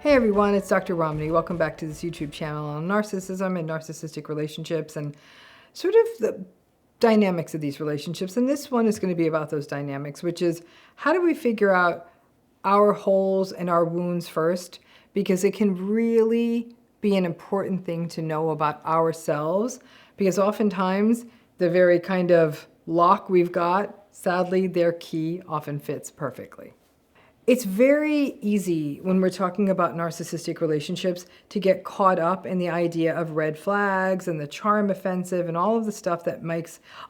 Hey everyone, it's Dr. Ramani. Welcome back to this YouTube channel on narcissism and narcissistic relationships and sort of the dynamics of these relationships. And this one is going to be about those dynamics, which is how do we figure out our holes and our wounds first? Because it can really be an important thing to know about ourselves, because oftentimes the very kind of lock we've got, sadly, their key often fits perfectly. It's very easy when we're talking about narcissistic relationships to get caught up in the idea of red flags and the charm offensive and all of the stuff that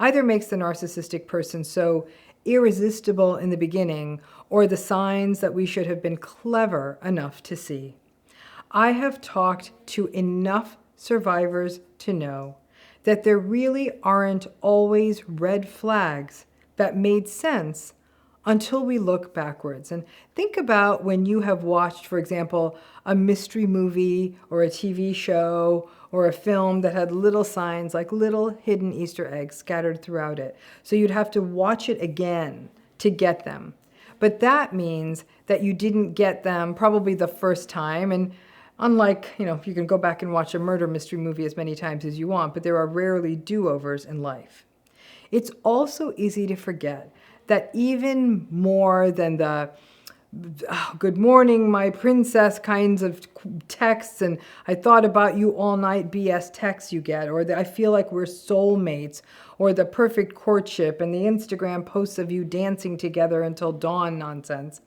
either makes the narcissistic person so irresistible in the beginning, or the signs that we should have been clever enough to see. I have talked to enough survivors to know that there really aren't always red flags that made sense until we look backwards. And think about when you have watched, for example, a mystery movie or a TV show or a film that had little signs, like little hidden Easter eggs scattered throughout it. So you'd have to watch it again to get them. But that means that you didn't get them probably the first time. And unlike, you can go back and watch a murder mystery movie as many times as you want, but there are rarely do-overs in life. It's also easy to forget that even more than the good morning, my princess kinds of texts and I thought about you all night BS texts you get, or the I feel like we're soulmates, or the perfect courtship and the Instagram posts of you dancing together until dawn nonsense,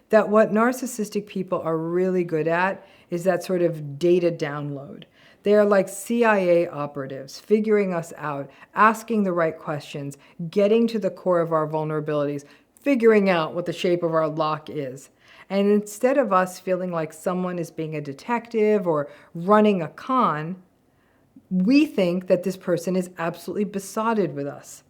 that what narcissistic people are really good at is that sort of data download. They are like CIA operatives, figuring us out, asking the right questions, getting to the core of our vulnerabilities, figuring out what the shape of our lock is. And instead of us feeling like someone is being a detective or running a con, we think that this person is absolutely besotted with us.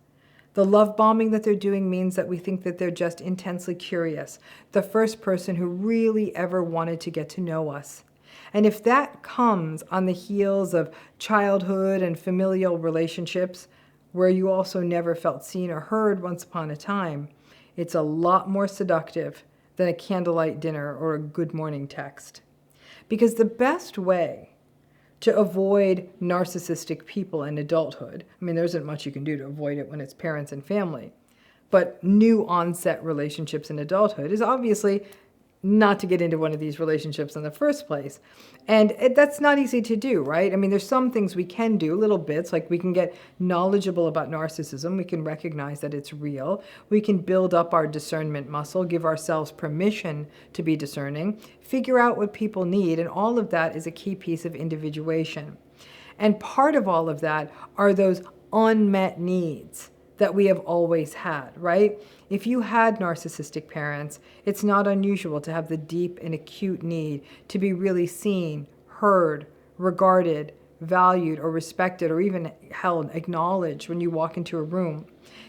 The love bombing that they're doing means that we think that they're just intensely curious, the first person who really ever wanted to get to know us. And if that comes on the heels of childhood and familial relationships, where you also never felt seen or heard once upon a time, it's a lot more seductive than a candlelight dinner or a good morning text. Because the best way to avoid narcissistic people in adulthood, there isn't much you can do to avoid it when it's parents and family, but new onset relationships in adulthood is obviously not to get into one of these relationships in the first place. And that's not easy to do, right? There's some things we can do, little bits, like we can get knowledgeable about narcissism. We can recognize that it's real. We can build up our discernment muscle, give ourselves permission to be discerning, figure out what people need, and all of that is a key piece of individuation. And part of all of that are those unmet needs that we have always had, right? If you had narcissistic parents, it's not unusual to have the deep and acute need to be really seen, heard, regarded, valued, or respected, or even held, acknowledged when you walk into a room.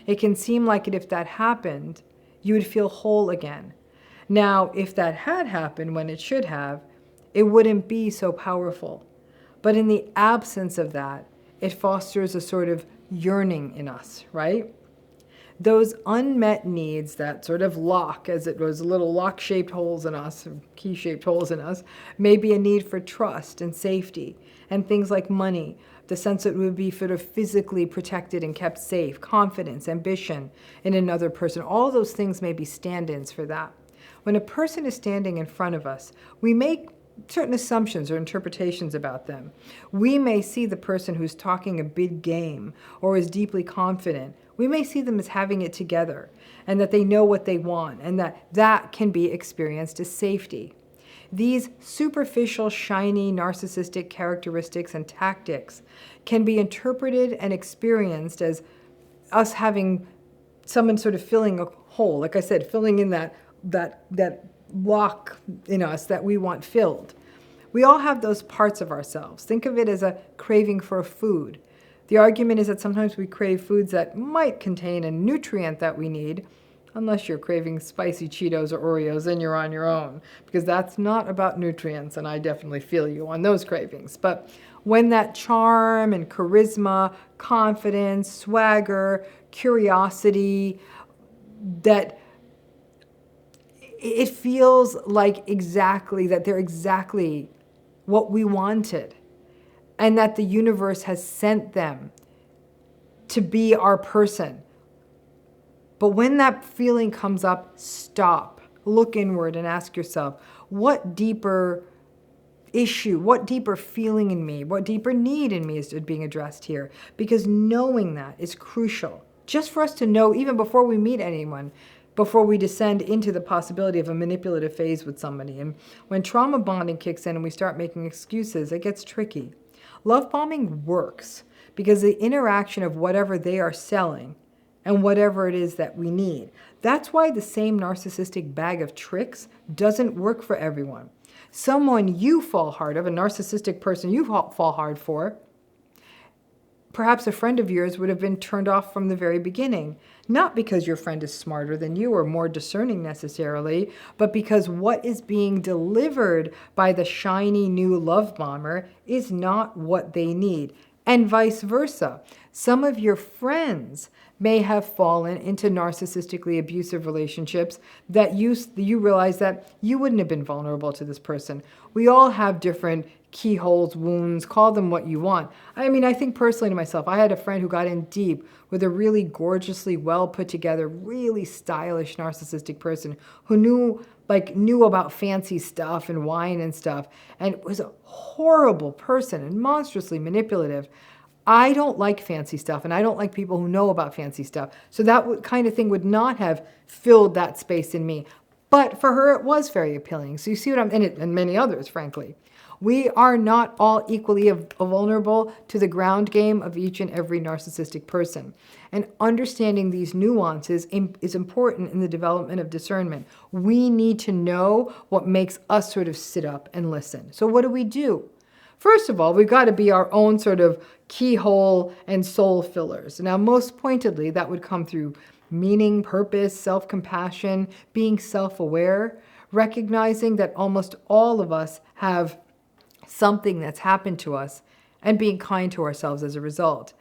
It can seem like if that happened, you would feel whole again. Now, if that had happened when it should have, it wouldn't be so powerful. But in the absence of that, it fosters a sort of yearning in us, right? Those unmet needs, that sort of lock, as it was little lock-shaped holes in us, key-shaped holes in us, may be a need for trust and safety, and things like money, the sense that we would be sort of physically protected and kept safe, confidence, ambition in another person. All those things may be stand-ins for that. When a person is standing in front of us, we make certain assumptions or interpretations about them. We may see the person who's talking a big game or is deeply confident. We may see them as having it together and that they know what they want and that can be experienced as safety. These superficial, shiny, narcissistic characteristics and tactics can be interpreted and experienced as us having someone sort of filling a hole, like I said, filling in that lock in us that we want filled. We all have those parts of ourselves. Think of it as a craving for food. The argument is that sometimes we crave foods that might contain a nutrient that we need, unless you're craving spicy Cheetos or Oreos, then you're on your own, because that's not about nutrients, and I definitely feel you on those cravings. But when that charm and charisma, confidence, swagger, curiosity, that it feels like exactly that they're exactly what we wanted, and that the universe has sent them to be our person. But when that feeling comes up, stop, look inward and ask yourself, what deeper issue, what deeper feeling in me, what deeper need in me is being addressed here? Because knowing that is crucial. Just for us to know, even before we meet anyone, before we descend into the possibility of a manipulative phase with somebody. And when trauma bonding kicks in and we start making excuses, it gets tricky. Love bombing works because the interaction of whatever they are selling and whatever it is that we need. That's why the same narcissistic bag of tricks doesn't work for everyone. Someone you fall hard of, a narcissistic person you fall hard for, perhaps a friend of yours would have been turned off from the very beginning. Not because your friend is smarter than you or more discerning necessarily, but because what is being delivered by the shiny new love bomber is not what they need. And vice versa. Some of your friends may have fallen into narcissistically abusive relationships that you realize that you wouldn't have been vulnerable to this person. We all have different keyholes, wounds, call them what you want. I mean, I think personally to myself, I had a friend who got in deep with a really gorgeously well put together, really stylish narcissistic person who knew about fancy stuff and wine and stuff, and was a horrible person and monstrously manipulative. I don't like fancy stuff, and I don't like people who know about fancy stuff. So that kind of thing would not have filled that space in me. But for her, it was very appealing. So you see what I'm in it, and many others, frankly. We are not all equally vulnerable to the ground game of each and every narcissistic person. And understanding these nuances is important in the development of discernment. We need to know what makes us sort of sit up and listen. So what do? First of all, we've got to be our own sort of keyhole and soul fillers. Now, most pointedly, that would come through meaning, purpose, self-compassion, being self-aware, recognizing that almost all of us have something that's happened to us and being kind to ourselves as a result.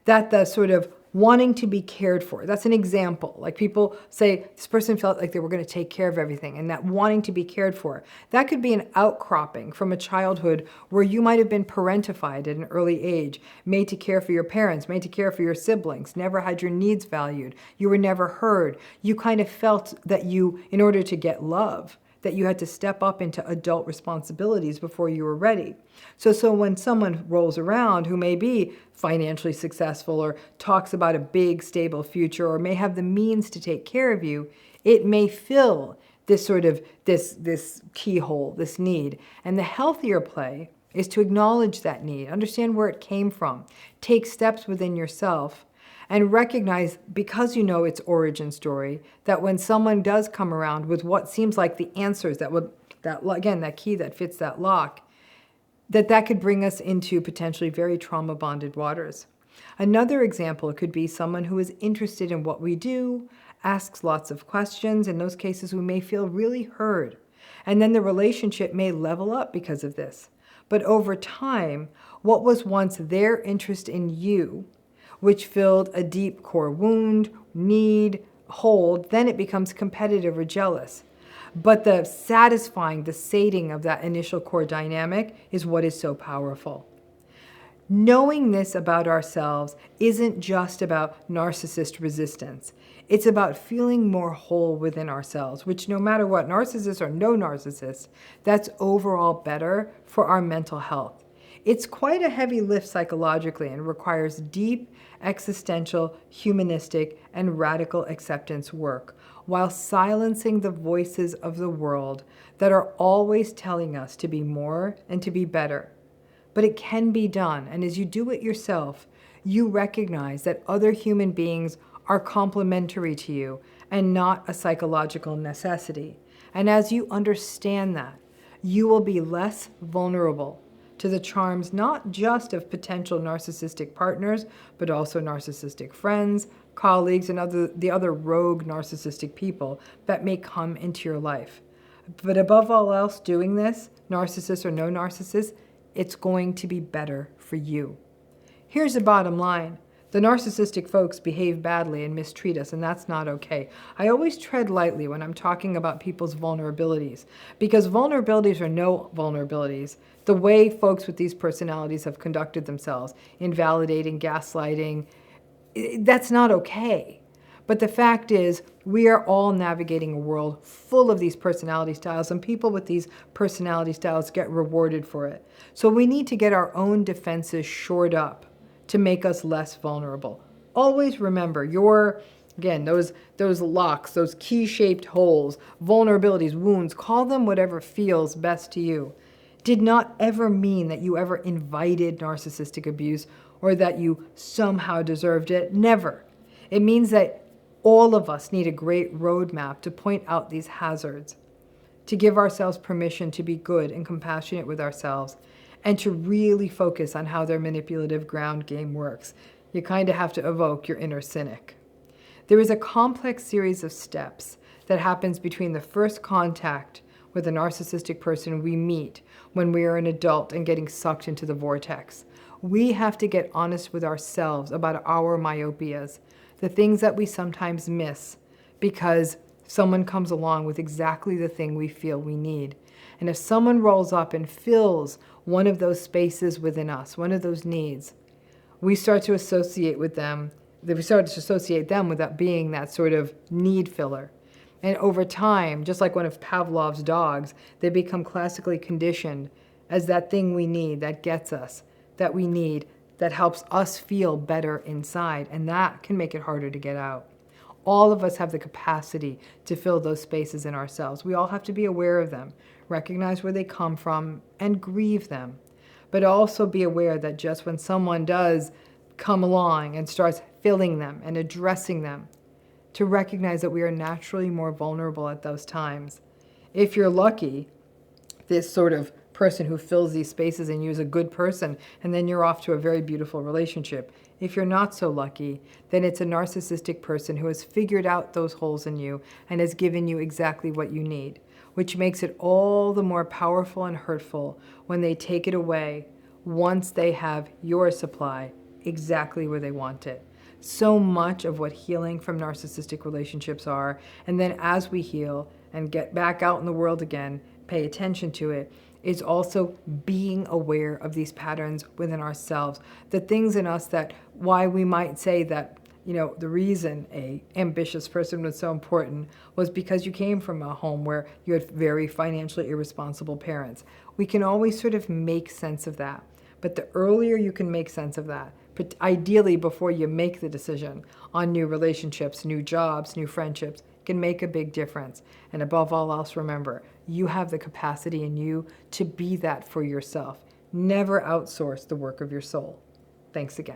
That the sort of wanting to be cared for, that's an example. Like people say, this person felt like they were going to take care of everything, and that wanting to be cared for. That could be an outcropping from a childhood where you might have been parentified at an early age, made to care for your parents, made to care for your siblings, never had your needs valued. You were never heard. You kind of felt that you, in order to get love, that you had to step up into adult responsibilities before you were ready. So when someone rolls around who may be financially successful or talks about a big, stable future or may have the means to take care of you, it may fill this sort of this keyhole, this need. And the healthier play is to acknowledge that need, understand where it came from, take steps within yourself, and recognize, because you know its origin story, that when someone does come around with what seems like the answers that key that fits that lock, that could bring us into potentially very trauma-bonded waters. Another example could be someone who is interested in what we do, asks lots of questions. In those cases, we may feel really heard. And then the relationship may level up because of this. But over time, what was once their interest in you, which filled a deep core wound, need, hold, then it becomes competitive or jealous. But the satisfying, the sating of that initial core dynamic is what is so powerful. Knowing this about ourselves isn't just about narcissist resistance. It's about feeling more whole within ourselves, which no matter what, narcissist or no narcissist, that's overall better for our mental health. It's quite a heavy lift psychologically and requires deep, existential, humanistic, and radical acceptance work, while silencing the voices of the world that are always telling us to be more and to be better. But it can be done, and as you do it yourself, you recognize that other human beings are complementary to you and not a psychological necessity. And as you understand that, you will be less vulnerable to the charms not just of potential narcissistic partners, but also narcissistic friends, colleagues, and the other rogue narcissistic people that may come into your life. But above all else, doing this, narcissist or no narcissist, it's going to be better for you. Here's the bottom line. The narcissistic folks behave badly and mistreat us, and that's not okay. I always tread lightly when I'm talking about people's vulnerabilities, because vulnerabilities are no vulnerabilities. The way folks with these personalities have conducted themselves, invalidating, gaslighting, that's not okay. But the fact is, we are all navigating a world full of these personality styles, and people with these personality styles get rewarded for it. So we need to get our own defenses shored up to make us less vulnerable. Always remember again, those locks, those key-shaped holes, vulnerabilities, wounds, call them whatever feels best to you, did not ever mean that you ever invited narcissistic abuse or that you somehow deserved it. Never. It means that all of us need a great roadmap to point out these hazards, to give ourselves permission to be good and compassionate with ourselves, and to really focus on how their manipulative ground game works. You kind of have to evoke your inner cynic. There is a complex series of steps that happens between the first contact with a narcissistic person we meet when we are an adult and getting sucked into the vortex. We have to get honest with ourselves about our myopias, the things that we sometimes miss because someone comes along with exactly the thing we feel we need. And if someone rolls up and fills one of those spaces within us, one of those needs, we start to associate with them. We start to associate them with that being that sort of need filler. And over time, just like one of Pavlov's dogs, they become classically conditioned as that thing we need, that gets us, that we need, that helps us feel better inside. And that can make it harder to get out. All of us have the capacity to fill those spaces in ourselves. We all have to be aware of them, recognize where they come from, and grieve them. But also be aware that just when someone does come along and starts filling them and addressing them, to recognize that we are naturally more vulnerable at those times. If you're lucky, this sort of person who fills these spaces in you is a good person, and then you're off to a very beautiful relationship. If you're not so lucky, then it's a narcissistic person who has figured out those holes in you and has given you exactly what you need, which makes it all the more powerful and hurtful when they take it away once they have your supply exactly where they want it. So much of what healing from narcissistic relationships are, and then as we heal and get back out in the world again, pay attention to it, is also being aware of these patterns within ourselves. The things in us that, why we might say that, the reason a ambitious person was so important was because you came from a home where you had very financially irresponsible parents. We can always sort of make sense of that. But the earlier you can make sense of that, but ideally before you make the decision on new relationships, new jobs, new friendships, can make a big difference. And above all else, remember, you have the capacity in you to be that for yourself. Never outsource the work of your soul. Thanks again.